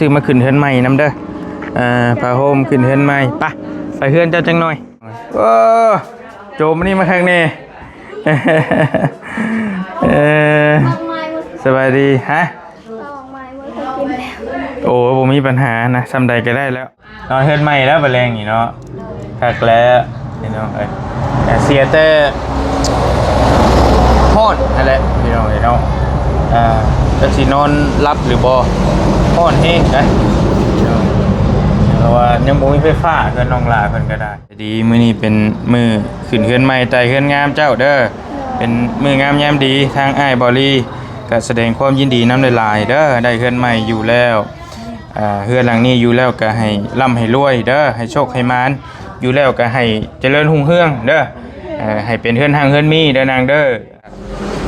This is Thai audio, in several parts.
ซื้อมาขึ้นเฮือนใหม่น้ำเด้อผ้าห่มขึ้นเฮือนใหม่ไปเฮือนเจ้าจังหน่อยโอ้โจมนี่มาข้างนี้สบายดีฮะโอ้ผมมีปัญหานะซำใดก็ได้แล้วนอนเฮือนใหม่แล้วบะแรงนี่เนาะคักแล้วพี่น้องเสียแต่ฮอดอะไรพี่น้องเนาะจะสินอนรับหรือบ่ฮอดเฮงนะเพราะว่ายังบ่มีไฟฟ้าเพิ่นน้องลาเพิ่นก็ได้ดีมื้อนี้เป็นมื้อขึ้นเฮือนใหม่ใต้เฮือนงามเจ้าเด้อเป็นมื้องามยามดีทางอ้ายบอลี่ก็แสดงความยินดีนำหลายๆเด้อได้เฮือนใหม่อยู่แล้วเฮือนหลังนี้อยู่แล้วก็ให้ร่ำให้รวยเด้อให้โชคให้มานอยู่แล้วก็ให้เจริญรุ่งเรืองเด้อให้เป็นเฮือนทางเฮือนมีเด้อนางเด้อ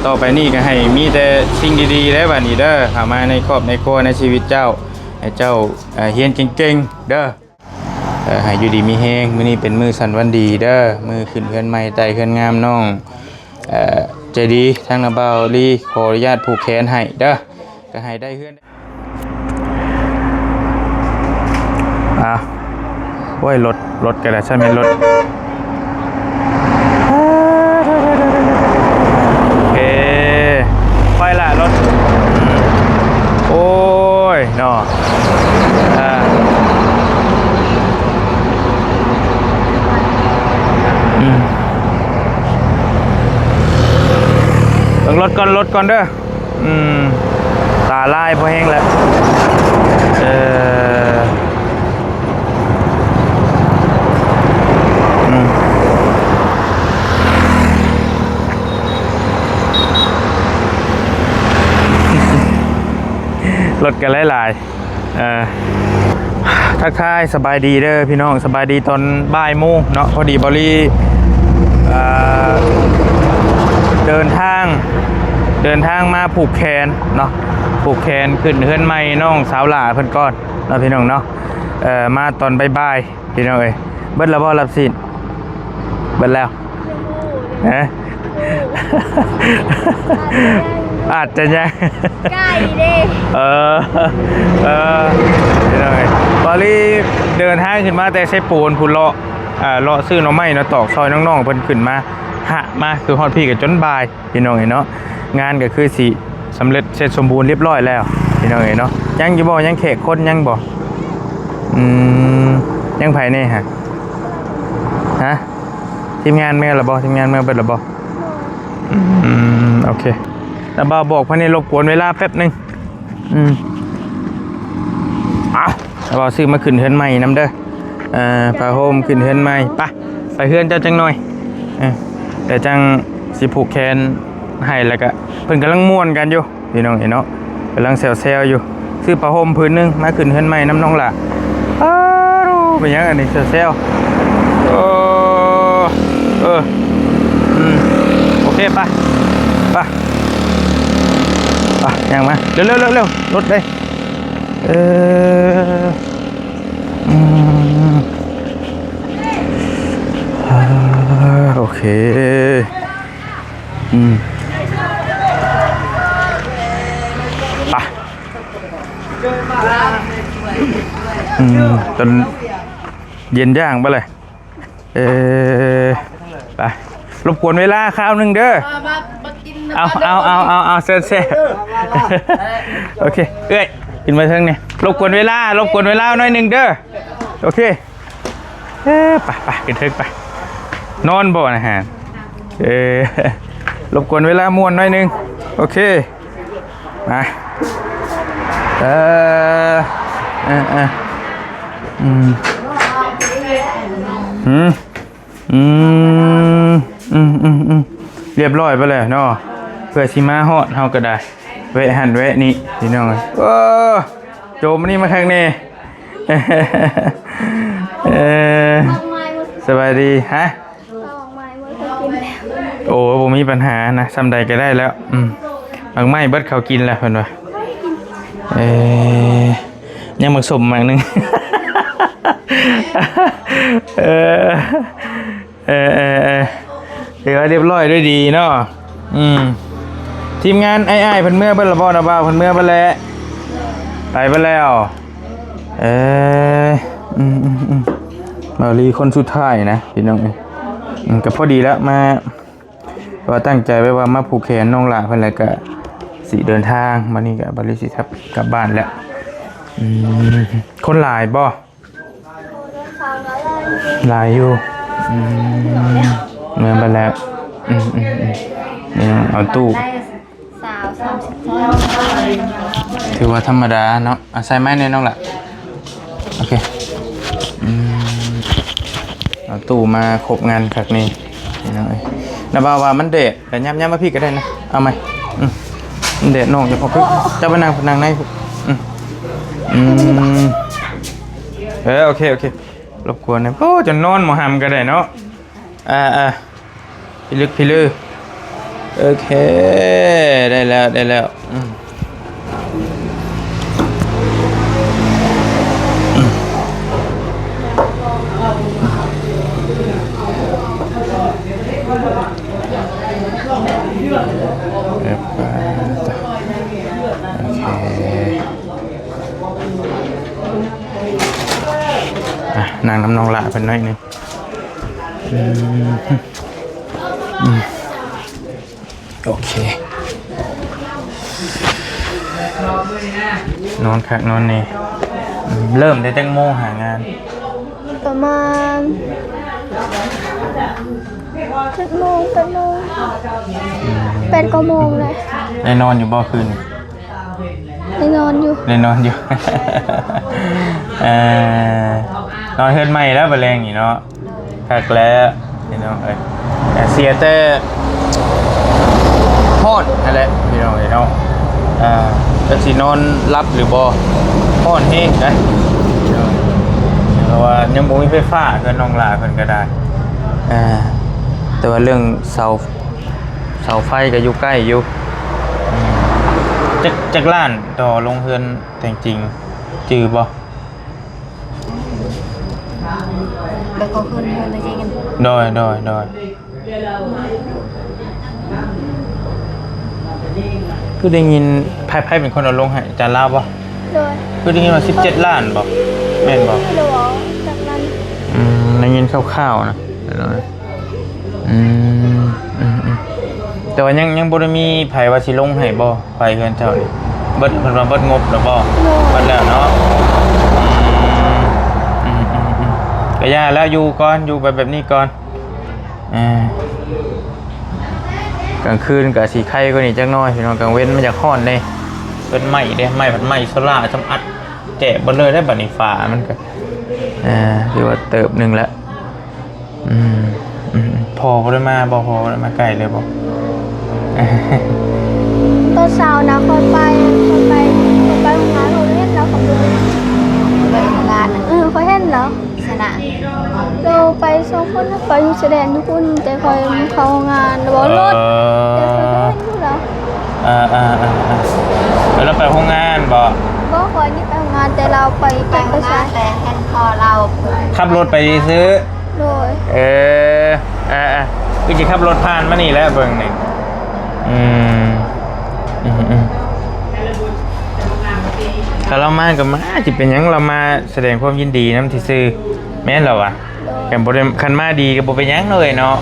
ต่อไปนี้ก็ให้มีแต่สิ่งดีๆแล้วบัดนี้เด้อเข้ามาในครอบในครัวในชีวิตเจ้าให้เจ้าเฮียนเก่งๆเด้อให้อยู่ดีมีแฮงมื้อนี้เป็นมื้อสันวันดีเด้อมื้อขึ้นเฮือนใหม่ใต้เฮือนงามน้องใจดีทางนาเบาลีขออนุญาตผูกแขนให้เด้อก็ให้ได้เฮือนโอ้ยรถก็ได้ใช่ไหมรถโอเคไปละรถโอ้ยเนาะรถก่อนเด้อตาลายพอแห้งแล้วรถกันหลายทักทายสบายดีเด้อพี่น้องสบายดีตอนบ่ายโมงเนาะพอดีบอลี่เดินทางมาผูกแขนเนาะผูกแขนขึ้นเฮือนใหม่น้องสาวหล่าเพิ่นก่อนเนาะพี่น้องเนาะมาตอนบ่ายๆพี่น้องเอ้ยเบิดแล้วบ่รับสินเบิดแล้วอาจจะยังใกล้ดิพี่น้องเอ้ยบอลี่เดินทางขึ้นมาแต่ใช้ปูนพุ่นเลาะซื้อหน่อไม้เนาะตอกซอยน้องๆเพิ่นขึ้นมามาคือฮอดพี่กับจนบ่ายพี่น้องเนาะงานก็คือสิสำเร็จเสร็จสมบูรณ์เรียบร้อยแล้วพี่น้องเนาะยังอยู่บ่ยังแขกคนยังบ่ยังไผนี่ฮะทีมงานเมื่อละบ่ทีมงานเมื่อเบิดละบ่โอเคแล้วบ่บอกเพิ่นนี่รบกวนเวลาแป๊บนึงแล้วบ่ซื้อมาขึ้นเฮือนใหม่นำเด้อผ้าห่มขึ้นเฮือนใหม่ไปเฮือนเจ้าจังหน่อยแต่จังสิผูกแขนให้แล้วก็เพิ่นกำลังม่วนกันอยู่พี่น้องเนาะกำลังแซวๆอยู่ซื้อผ้าห่มผืนนึงมาขึ้นเฮือนใหม่น้ำน้องล่ะเป็นยังอันนี้แซวโอเคไปยังมาเร็วรถเลยโอเคจนเย็นย่างไปเลยไปรบกวนเวลาคราวหนึ่งเด้อเอาเซ่โอเคเอ้ยกินมาเท่านี้รบกวนเวลาหน่อยหนึ่งเด้อโอเคไปกินเถอะไปนอนบ่นะฮะรบกวนเวลาม่วนหน่อยหนึ่งโอเคมาเรียบร้อยไปเลยเนาะเพื่อชิมาฮอดเฮาก็ได้แวะหันแวะนี่พี่น้องโจมนี่มาข้างนี้สบายดีฮะโอ้ผมมีปัญหานะซำใดก็ได้แล้วบางไม้เบิดเขากินแล้วเพิ่นว่ายังมาสมมาหนึ่งเดี๋ยวเรียบร้อยด้วยดีเนาะทีมงานไอ้เพิ่นเมื่อเพิ่นละบ่นะบ่าวเพิ่นเมื่อไปแล้วไปแล้ว เออมาลีคนสุดท้ายนะพี่น้องก็พอดีแล้วมาว่าตั้งใจไว้ว่ามาผูกแขนน้องหลาเพิ่นแล้วก็สิเดินทางมานี่ก็บริสิครับกลับบ้านแล้วคนหลายบ่หลายอยู่เงินไปแล้วนี่เอาตู้ถือว่าธรรมดาเนาะใส่ไม้ในน้องละโอเคเอาตู้มาครบงานคักนี่น้องนะบ่าวว่ามันเดะแต่ย้ำมาพี่ก็ได้นะเอาไหมมันเดะน้องจะพอพึ่งจะไปนั่งในโอเครบกวนนะโอ้จะนอนหมอหำก็ได้เนาะพี่ลือโอเคได้แล้วเรียบร้อยโอเคนางน้ำนองละเป็นน้อยนึงโอเคนอนคักนอนนี่เริ่มได้ตั้งโมงหางานประมาณ7 โมง8 โมง8 9 โมงเลยได้นอนอยู่บ่คืนได้นอนอยู่นอนเฮือนใหม่แล้วบะแรงนี่เนาะคักแล้วพี่น้องเสียแต่ฮอดอะไรพี่น้องเนาะจะสินอนรับหรือบ่ฮอดเฮงนะเพราะว่ายังบ่มีไฟฟ้าเพิ่นน้องหลาเพิ่นก็ได้แต่ว่าเรื่องเสาไฟก็อยู่ใกล้อยู่จักล้านต่อลงเฮือนแต่จริงจือบ่แล้วก็ขึ้นเฮือนจริงกันโดยคือได้ยินไพ่เป็นคนเอาลงให้จานลาวบ่โดยคือได้ยินว่า17 ล้านบ่แม่นบ่จากนั้นได้ยินคร่าวๆนะแต่ว่ายังบ่ได้มีไผว่าสิลงให้บ่ไผเฮือนเจ้านี่เบิดเพิ่นว่าเบิดงบแล้วบ่เบิดแล้วเนาะก็ย่าแล้วอยู่ก่อนอยู่แบบนี้ก่อนกลางคืนก็สิไข่กว่านี้จักหน่อยพี่น้องกลางเว้นมันจะร้อนเด้เป็นไหม้เด้ไหม้ผัดไหม้โซล่าจำอัดแกะบ่เลยได้บัดนี้ฟ้ามันก็ถือว่าเติบนึงแล้วพอบ่ได้มาบ่พอได้มาใกล้เลยบ่ตอนเช้านะคอยไปโรงงานเราเห็นแล้วขับรถไปโรงงานคอยเห็นแล้วชนะเราไป2 คนไปอยู่แสดงทุกคนแต่คอยเข้างานแล้วรถแต่คอยเห็นอยู่แล้วแล้วไปห้องงานบ่คอยนี่ไปงานแต่เราไปงานแต่แทนพอเราขับรถไปซื้อโดยคือจะขับรถผ่านมานี่แล้วเบิ่งนี่ถ้าเรามากับมาจะเป็นยังเรามาแสดงความยินดีน้ำที่ซื้อแม่นเรากันบ่ได้คันมาดีก็บ่เป็นยังเลยเนาะ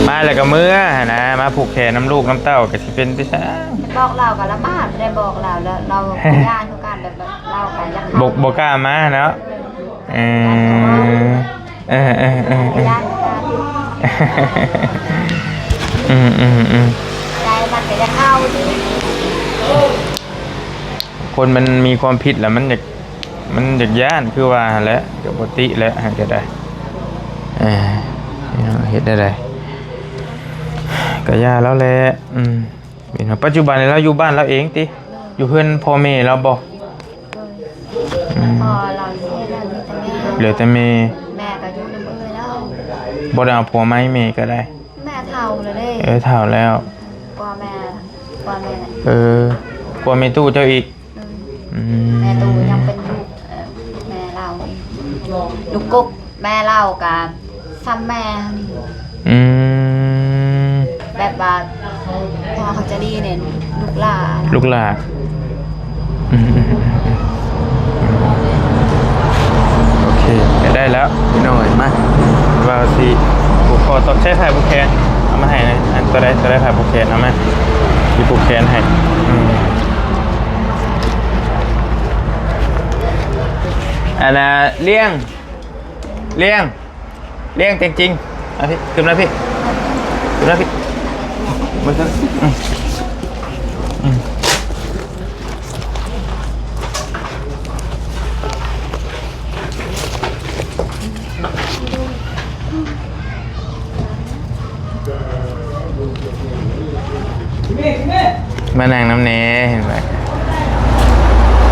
มาแล้วก็เมื่อนะมาผูกแขนน้ำลูกน้ำเต้าก็สิเป็นไปซะบอกเรากับละมาได้บอกเราแล้วเราญาติทุกการแบบเรากันยักษ์บ่กล้ามาเนาะใจมันจะเข้าคนมันมีความผิดแล้วมันอยากย่านคือว่าแล้วปกติแล้วจะได้เฮ็ดได้ก็ย่าแล้วแหละปัจจุบันเราอยู่บ้านเราเองติอยู่เพื่อนพ่อแม่เราบ่พอเราเหลือแต่แม่ก็อยู่ในมือแล้วบ่ได้เอาผัวไหมแม่ก็ได้แม่เฒ่าเลยเฒ่าแล้วกว่าแม่กว่าแม่ตู้เจ้าอีกแม่ตู้ยังเป็นลูกแม่เราลูกกุ๊กแม่เรากับซ้ำแม่นี่แบบว่าพอเขาจะดีเนี่ยลูกหลาน แล้วพี่น้องเห็นไหมว่าสิผูกคอตอกใช้ไผ่ผูกแขนเอามาให้นะอันตัวได้ไผ่ผูกแขนเอามาที่ผูกแขนให้อันน่ะเลี้ยงจริงๆเอาพี่ขึ้นมาพี่มาขึ้นมานั่งน้ำเนเห็นไหม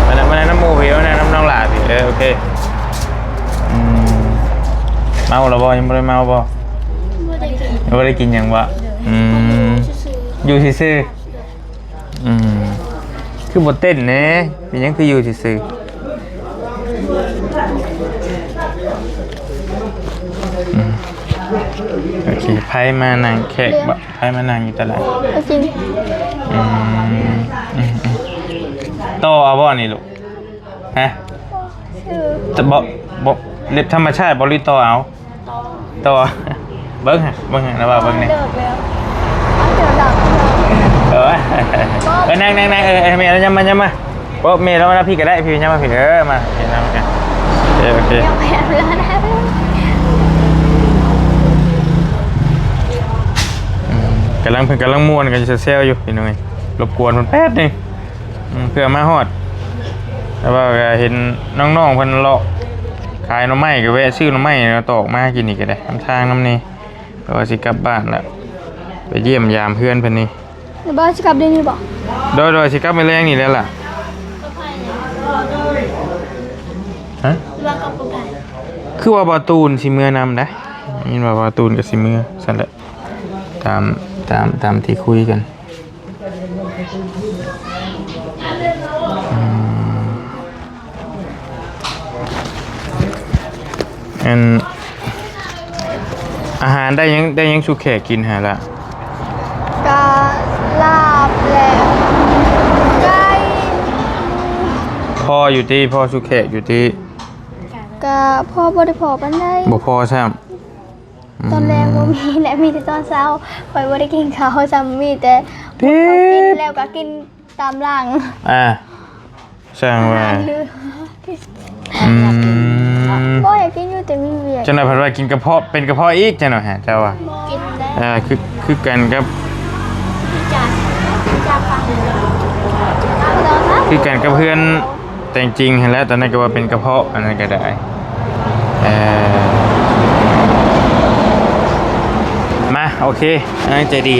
มานั่งน้ำมูพี่มานั่งน้ำน้องหลาพี่โอเคเมาหรอบ่ยังไม่ได้เมาบ่ไม่ได้กินยังวะอยู่ซื่อคือบทเต้นเน่เป็นยังคืออยู่ซื่อโอเคไพ่มานั่งแขกบะไพ่มานั่งอยู่ตลาดจริงโตเอาบ่นี่ลูกฮะจะบ่เล็บธรรมชาติบริโตเอาโตเบิ้งนะว่าเบิ้งเนี่ยนั่งเมย์แล้วยังมาเพราะเมย์แล้วนะพี่ก็ได้พี่ยังมาพี่มาเห็นแล้วกันโอเคกำลังม่วนกันจะเซลอยู่พี่น้อยรบกวนมันแป๊บนึงเพื่อมาฮอดแต่ว่าเห็นน้องๆเพิ่นเลาะขายหน่อไม้ก็แวะซื้อหน่อไม้ตอกมากินอีกก็ได้ทางน้ำนี่ก็สิกลับบ้านแล้วไปเยี่ยมยามเพื่อนเพิ่นนี่บ้านสิกลับได้นี่บ่โดยสิกลับไปแรงนี่แล้วล่ะฮะคือว่าบาตูนสิเมื่อนำได้ยินว่าบาตูนกับสิเมื่อสั่นแหละตามที่คุยกันอาหารได้ยังชูแขกกินหาละกาลาบแล้วไก่พ่ออยู่ที่พ่อชูแขกอยู่ที่กาพ่อบ่ได้พอปานใดบ่พอใช่ตอนแรกบ่มีและมีแต่ตอนเช้าข่อยบ่ได้กินข้าวซ้ำมีแต่กินแล้วก็กินตามหลังช่างว่าบ่อยากกินอยู่แต่มีเวียจังหน่อยเพิ่นว่ากินกระเพาะเป็นกระเพาะอีกจังหน่อยฮะเจ้าว่ากินได้คือกันครับคือกันกับเพื่อนแต่จริงๆแล้วตอนนั้นก็ว่าเป็นกระเพาะอันนั้นก็ได้มาโอเคใจดี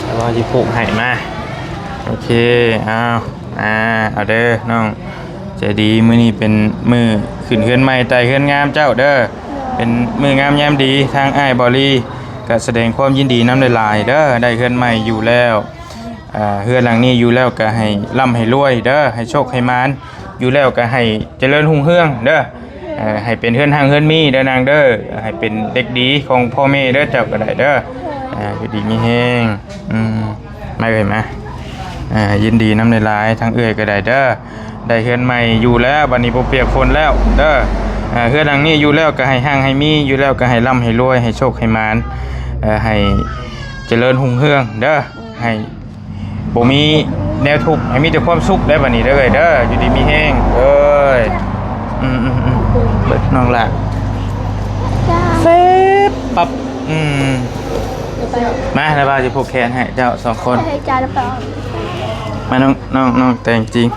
แล้วก็จะผูกให้มาโอเคเอาเด้อน้องใจดีมื้อนี้เป็นมือขึ้นเฮือนใหม่ไต่เฮือนงามเจ้าเด้อเป็นมืองามยามดีทางอ้ายบอลี่ก็แสดงความยินดีนำหลายๆเด้อได้เฮือนใหม่อยู่แล้วเฮือนหลังนี้อยู่แล้วก็ให้ร่ำให้รวยเด้อให้โชคให้มานอยู่แล้วก็ให้เจริญรุ่งเรืองเด้อให้เป็นเฮือนทางเฮือนมีเด้อนางเด้อให้เป็นเด็กดีของพ่อแม่เด้อเจ้าก็ได้เด้ออยู่ดีมีแฮงไม่เคยมายินดีนำหลายๆทางเอื้อยก็ได้เด้อได้เฮือนใหม่อยู่แล้วบัดนี้บ่เปียกฝนแล้วเด้อเฮือนหลังนี้อยู่แล้วก็ให้ห่างให้มีอยู่แล้วก็ให้ร่ำให้รวยให้โชคให้มานให้เจริญรุ่งเรืองเด้อให้บ่มีแนวทุกข์ให้มีแต่ความสุขได้บัดนี้เด้อเด้ออยู่ดีมีแฮงเอ้ยเบิดน้องละเซฟปั๊บมาแล้วบ่าวสิผูกแขนให้เจ้า2คนให้จ่ายแล้วเปล่ามาน้องแต่งจริง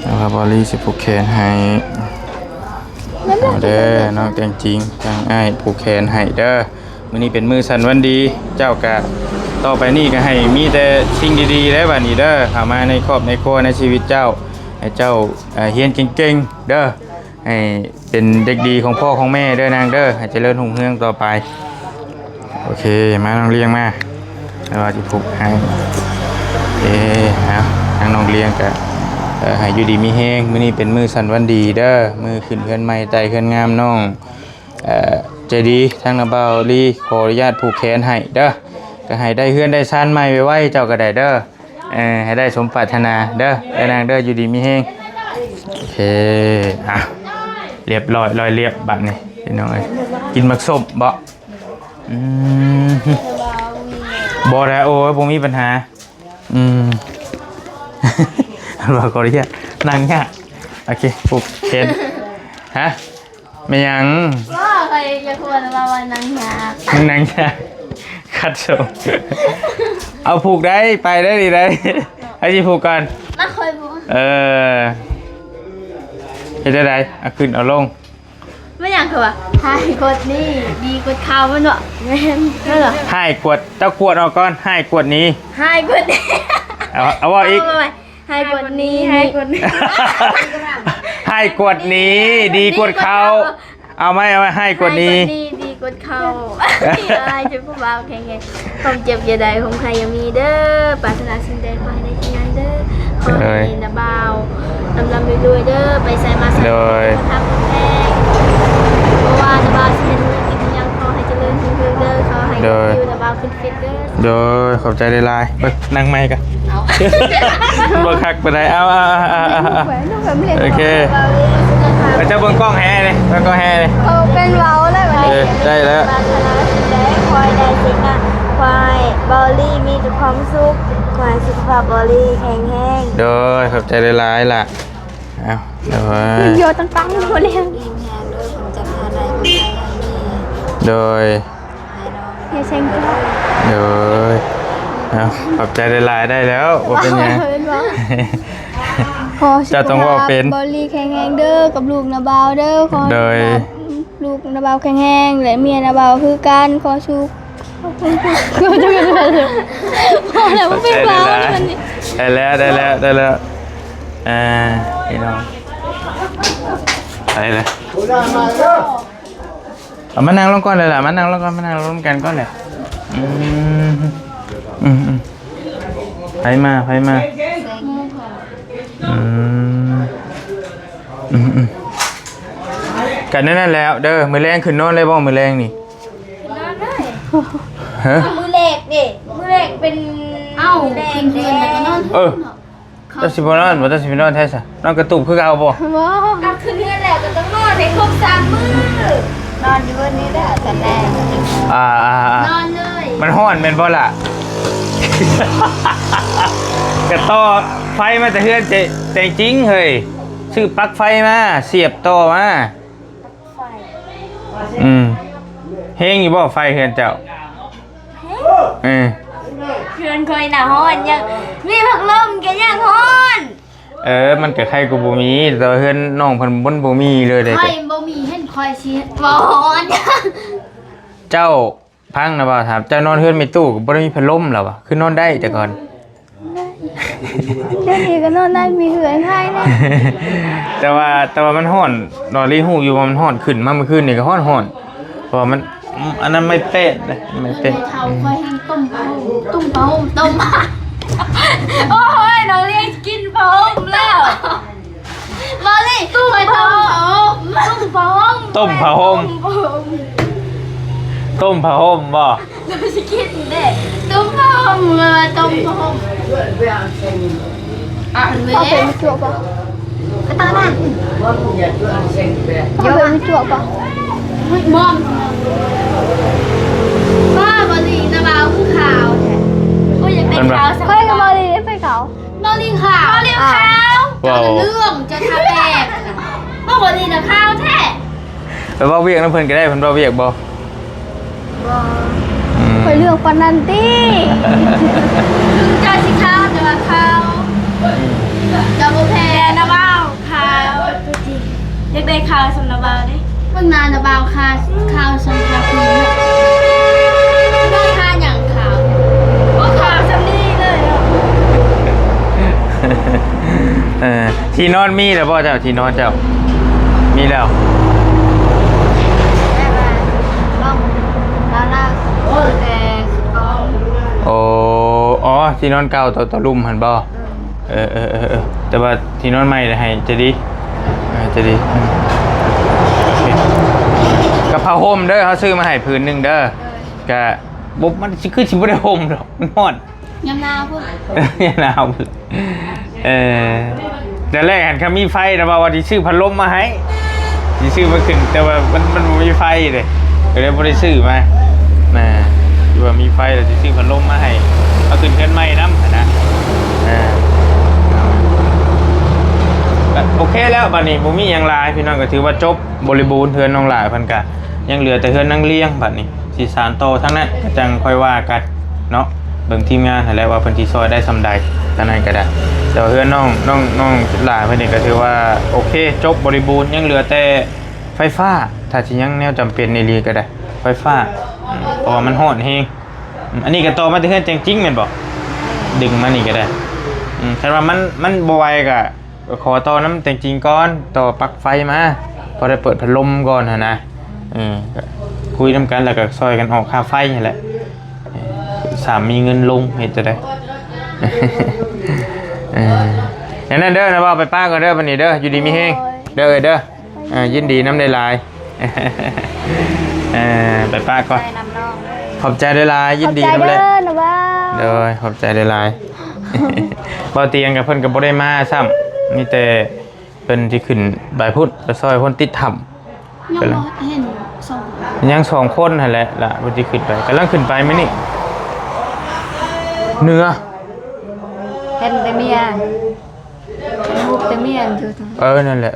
นะครับบอลลี่สิผูกแขนให้เด้อน้องแต่งจริงทางอ้ายผูกแขนให้เด้อมื้อนี้เป็นมื้อสันวันดีเจ้ากะต่อไปนี่ก็ให้มีแต่สิ่งดีๆแล้วบัดนี้เด้อเข้ามาในครอบในครัวในชีวิตเจ้าให้เจ้าเรียนเก่งๆเด้อให้เป็นเด็กดีของพ่อของแม่เด้อนางเด้อให้เจริญรุ่งเรืองต่อไปโอเคมาน้องเลี้ยงมาแล้วว่าสิผูกให้ทางน้องเลี้ยงกะให้อยู่ดีมีแฮงมื้อนี้เป็นมื้อสันวันดีเด้อมื้อขึ้นเฮือนใหม่ไต่เฮือนงามน้องใจดีทางนาบ่าวลีขออนุญาตผูกแขนให้เด้อก็ให้ได้เฮือนได้ชานใหม่ไว้เจ้าก็ได้เด้อให้ได้สมปรารถนาเด้อนางเด้ออยู่ดีมีแฮงโอเค เรียบร้อยรอยเรียบบัดนี่พี่น้องเอ้ยกินมักส้มบ่อืมบ่ได้โอ้ยบ่มีปัญหาเราก็เรียกนั่งยากโอเคปุ๊บเห็นฮะไม่ยัง ว่าใครจะควรมาวันนั้นยาก นั่งยากคัดส่งเอาผูกได้ไปได้ดีได้ให้ที่ผูกกัน น่าเคยบอก เฮ็ดได้ไดเอาขึ้นเอาลง ไม่อยากคือว่าหายกดนี่ดีกดข่าวมันวะแม่นนั่นเหรอ ให้กวดเจ้ากวดออกก่อนให้กวดนี้ หายกดนี่ เอาว่าอีก หายกดนี้หายกดนี้ ให้กวดนี้ดีกวดเขาเอาไหมให้กวดนี้ ดีกดข่าวอะไรจะพูดว่าแข็งๆผมเจ็บอย่าใดผมใครยังมีเด้อปรารถนาสิ่งใดขอให้ได้ที่นั้นเด้อขอให้นะบ่าวลำรวยๆเด้อไปใส่มาใส่ทำแพงเพราะว่านะบ่าวสิเป็นเรื่องที่ยังขอให้เจริญรุ่งเรืองเด้อขอให้อยู่นะบ่าวฟิตๆเด้อ โดยขอบใจได้ลายไปนั่งไม่กัน เอา บ่คักไปได้เอา โอเค เ เจ้าเบิ่งกล้องแฮ่เลยเบิ่งกล้องแฮ่เลย อาเป็นเว้าเลยวันนี้ ได้แล้ว ปรารถนาสิ่งใดขอให้ได้สิ่งนั้นขอให้บอลลี่มีแต่ความสุขขอให้สุขภาพบอลลี่แข็งแรง โดยขอบใจได้ลายล่ะเอาเดี๋ยว โยตั้งๆหมดเลย โดย อย่าเซ็งกัน โดยเอาขอบใจได้ลายได้แล้วว่าเป็นยัง ขอสุข จะต้องว่าเป็น บอลลี่แข็งแรงเด้อกับลูกนาบาวเด้อขอ โดย ลูกนาบาวแข็งแรงและเมียนาบาวคือกันขอสุขก็จะเป็นอะไรพอแล้วเป็นเว้าเลยวันนี้ ได้แล้วพี่น้องไปเลยเอามานั่งลงก่อนเลยล่ะมานั่งลงก่อนมานั่งลงกันก่อนเลยไปมากันนั่นแล้วเด้อมือแรงขึ้นนอนเลยบ้องมือแรงนี่ฮะ มือเล็กดิมือเล็กเป็นเอ้าขึ้นเดือนแล้วก็นอน ตัสิบนอนบ่ตัสิบนอนแท้ซะนอนกระตุกคือเก่าบ่ ว้าวขึ้นเดือนแล้วก็ต้องนอนให้ครบ3 มื้อนอนอยู่วันนี้ได้กันแน่นอนเลย มันฮ้อนแม่นบ่ล่ะ กระต่อไฟมาแต่เฮือนใจจริงเฮ้ยซื้อปลั๊กไฟมาเสียบต่อมาเฮงอยู่บ่ไฟเฮือนเจ้าเพื่อนคอยหนาฮ้อนยังมีพัดลมแกยังฮ้อน มันก็ใครกูบ่มีแต่เฮือนน้องเพิ่นบ่มีเลยเด้ คอยบ่มีเห็นคอยสิบ่ฮ้อนยัง เจ้าพังนะบ่ถามเจ้านอนเฮือนไม่ตู้ก็บ่ได้มีพัดลมแล้วว่ะคือนอนได้แต่ก่อน เดี๋ยวนี้ก็นอนได้มีเหือนให้นะ แต่ว่ามันฮ้อนนอนรีฮู้อยู่ว่ามันฮ้อนขึ้นมาเมื่อคืนนี่ก็ฮ้อนเพราะว่ามันอันนั้นไม่เป๊ะเลยไม่เป๊ะ เท่าคอยให้ต้มมาโอ้ยน้องเรียกกินพร้อมแล้วมาเลยตุ้มไปต้มพร้อม ต้มผ้าห่มบ่ เราจะกินเด็ต้มพร้อมมาต้มพร้อมอ่ะเว้ยเป็นจั่วป่ะกระตาบ้านเยอะเป็นจั่วป่ะมอมบ้าบอลีนะบ่าวคือขาวแท้โอ้ยอยากได้ขาวสักค่อยกับบอลีได้ไปขาวบอลีขาวบอลีขาวจะเรื่องจะทำแบบบ้าบอลีนะขาวแท้ ไปเว้าเวียกน้ำเพิ่นก็ได้เพิ่นเว้าเวียกบ่ ไปเรื่องปนันตี้เจ้าสิขาวจะมาขาวจะโมแพนะบ่าวขาวอยากได้ขาวสำนักบ่าวดิเพิ่งนานนะบ่าวขาวสำนักคุณขาวอย่างขาวก็ขาวสำนีเลยที่นอนมีแล้วบ่เจ้าที่นอนเจ้ามีแล้ว อ๋อที่นอนเก่าต่อลุ่มหันบ่แต่ว่าที่นอนใหม่ให้จะดีจะดีกะเพราห่มเด้อเขาซื้อมาให้ผืนหนึ่งเด้อกะบุบมันคือชิบุได้ห่มหรอกมันหมด ยำนาวพุ่น ยำนาวแต่แรกหันคำมีไฟนะว่าวันที่ซื้อพัดลมมาให้ สิซื้อมาขึ้นแต่ว่ามันบ่มีไฟเลยก็เลยบ่ได้ซื้อมาน่ะอยู่ว่ามีไฟแล้วสิซื้อพัดลมมาให้เอาขึ้นเพิ่นใหม่นำนะโอเคแล้วบัดนี้บ่มีหยังหลายพี่น้องก็ถือว่าจบบริบูรณ์เฮือนน้องหลายเพิ่นก็ยังเหลือแต่เฮือนนางเลี้ยงบัดนี้สิสานต่อทั้งนั้นก็จังค่อยว่ากันเนาะเบิ่งทีมงานหั่นแหละว่าเพิ่นสิซอยได้ส่ำใดเท่านั้นก็ได้แต่ว่าเฮือนน้องหลายเพิ่นนี่ก็ถือว่าโอเคจบบริบูรณ์ยังเหลือแต่ไฟฟ้าถ้าสิยังแนวจำเป็นในลีก็ได้ไฟฟ้าเพราะว่ามันร้อนแฮงอันนี้ก็ต่อมาแต่เฮือนจริงๆแม่นบ่ดึงมานี่ก็ได้แต่ว่ามันบ่ไหวก็ขอต่อน้ำแต่งจริงก่อนต่อปลั๊กไฟมาพอได้เปิดพัดลมก่อนนะคุยน้ำกันแล้วก็ซอยกันออกค่าไฟนี่แหละสามมีเงินลงเห็นจะได้อย่างนั้นเด้อนะว่าไปป้าก็เด้อวันนี้เด้ออยู่ดีมีแห้งเด้อยินดีน้ำได้ลายไปป้าก่อนขอบใจได้ลายยินดีน้ำเลยเด้อขอบใจได้ลายบ่เตียงกับเพิ่นกับบ่ได้มาซ้ำมีแต่เป็นที่ขึ้นใบพุทธไปซอยคนติดถ้ำยังเห็นยังสองคนนั่นแหละล่ะบ่ที่ขึ้นไปกำลังขึ้นไปมั้ยนี่เนื้อเห็นแต่เมียรูปแต่เมียอยู่นั่นแหละ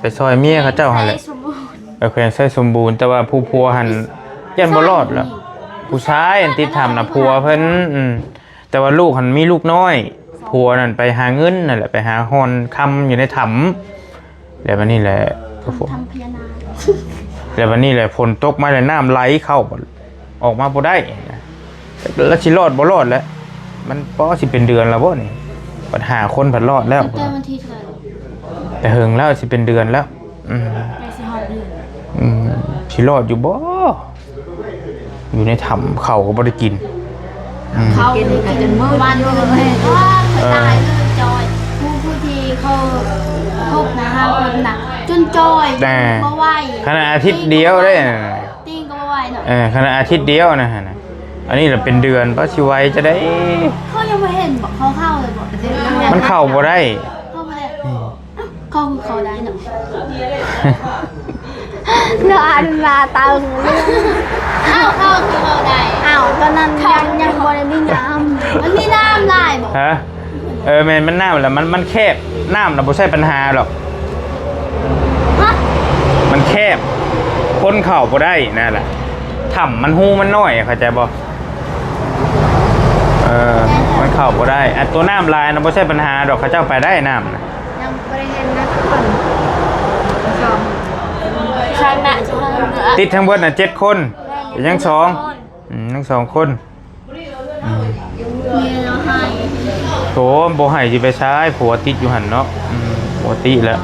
ไปซอยเมียเขาเจ้าหั่นแหละแขวงไส้สมบูรณ์แต่ว่าผู้ผัวหั่นยันบ่รอดแล้วผู้ชายอันติดถ้ำน่ะผัวเพิ่นแต่ว่าลูกหั่นมีลูกน้อยผัวนั่นไปหาเงินนั่นแหละไปหาฮอนคำอยู่ในถ้ำแล้ววันนี้แหละแล้ววันนี้แหละฝนตกมาแล้วน้ำไหลเข้าออกมาบ่ได้แล้วสิรอดบ่รอดแล้วมันป้อสิเป็นเดือนแล้วบ่นี่ปัญหาคนผัดรอดแล้วแต่เฮิงแล้วสิเป็นเดือนแล้วสิรอดอยู่บ่อยู่ในถ้ำเขาก็บ่ได้กินเขากินจนเมื่อวันเลยตายเลยจอยผู้ที่เขาพบนะคะคนหนักจนจอยก็ไหวขณะอาทิตย์เดียวได้ติ้งก็ไหวเนาะขณะอาทิตย์เดียวนะฮะอันนี้เราเป็นเดือนเพราะชีวัยจะได้เขายังไม่เห็นบอกเขาเข้าเลยบอกมันเข้าบ่ได้เข้าไม่ได้เข้าคือเขาได้เนาะเนื้ออันราตาเข้าคือเขาได้ตอนนั้นยังบริมีน้ำมันมีน้ำลายบอกฮะมันน้ำแหละมันแคบน้ำเราไม่ใช่ปัญหาหรอกมันแคบพ้นเข่าบ่ได้นั่นแหละถ้ำมันหูมันน้อยเข้าใจบ่มันเข่าบ่ได้ตัวน้ำลายเราไม่ใช่ปัญหาดอกเขาเจ้าไปได้น้ำนะยังบริเห็นนะทุกคนช่างหน้าติดทั้งหมดน่ะ7 คนยัง2คนโถบ่ให้สิไปใช้ผัวติดอยู่หั่นเนาะผัวติดแล้ว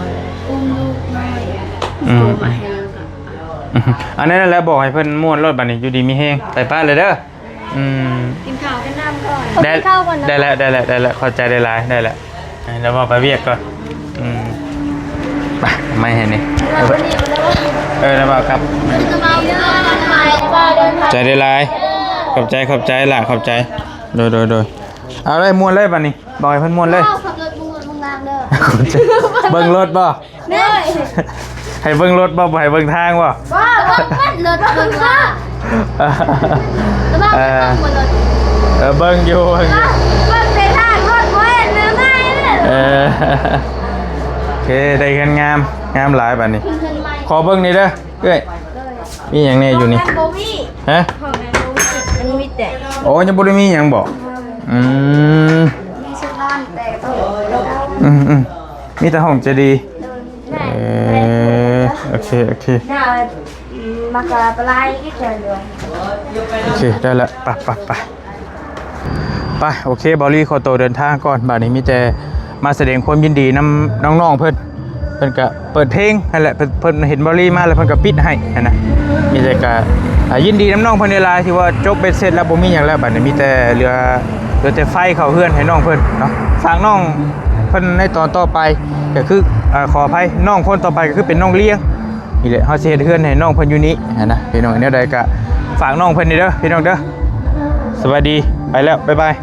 อันนั้นแหละบอกให้เพิ่นม่วนรถบัดนี้อยู่ดีมีแฮงไปป้าเลยเด้อกินข้าวกันน้ำก่อนได้แล้วเข้าใจได้หลายได้แล้วแล้วมาไปเวียกก่อนไปไม่เห็นนี่แล้วมาครับใจได้หลายขอบใจล่ะขอบใจโดยเอาเลยม่วนเลยบัดนี้บอกให้เพิ่นม่วนเลยขับรถมึงงามเด้อเบิ่งรถบ่ให้เบิ่งรถบ่ให้เบิ่งทางบ่รถเบิ่งว่าเบิ่งอยู่เบิ่งในทางรถบ่เห็นเนื้อไงโอเคได้กันงามหลายบัดนี้ขอเบิ่งนี่เด้อเอ้ยมีหยังแน่อยู่นี่ฮะมันมีแต่โอ้ยังบ่ได้มีหยังบ่มีชุดนอนแต่มีแต่ห้องจะดีโอเคมากระปลายก็เจอเลยโอเคได้ละไปโอเคบอลลี่ขอตัวเดินทางก่อนบัดนี้มีแต่มาแสดงความยินดีน้องๆเพิ่นก็เปิดเพลงนั่นแหละเพิ่นเห็นบอลลี่มาแล้วเพิ่นก็ปิดให้นะมีแต่ก็ยินดีน้องเพิ่นในไลน์ที่ว่าจบเบ็ดเสร็จแล้วบ่มีหยังแล้วบัดนี้มีแต่เหลือแต่ไฟเข้าเฮือนให้น้องเพิ่นเนาะฝากน้องเพิ่นในตอนต่อไปก็คือขออภัยน้องคนต่อไปก็คือเป็นน้องเลี้ยงนี่แหละเฮาสิเฮ็ดเฮือนให้น้องเพิ่นอยู่นี่นะพี่น้องแนวใดก็ฝากน้องเพิ่นนี่เด้อพี่น้องเด้อสวัสดีไปแล้วบ๊ายบาย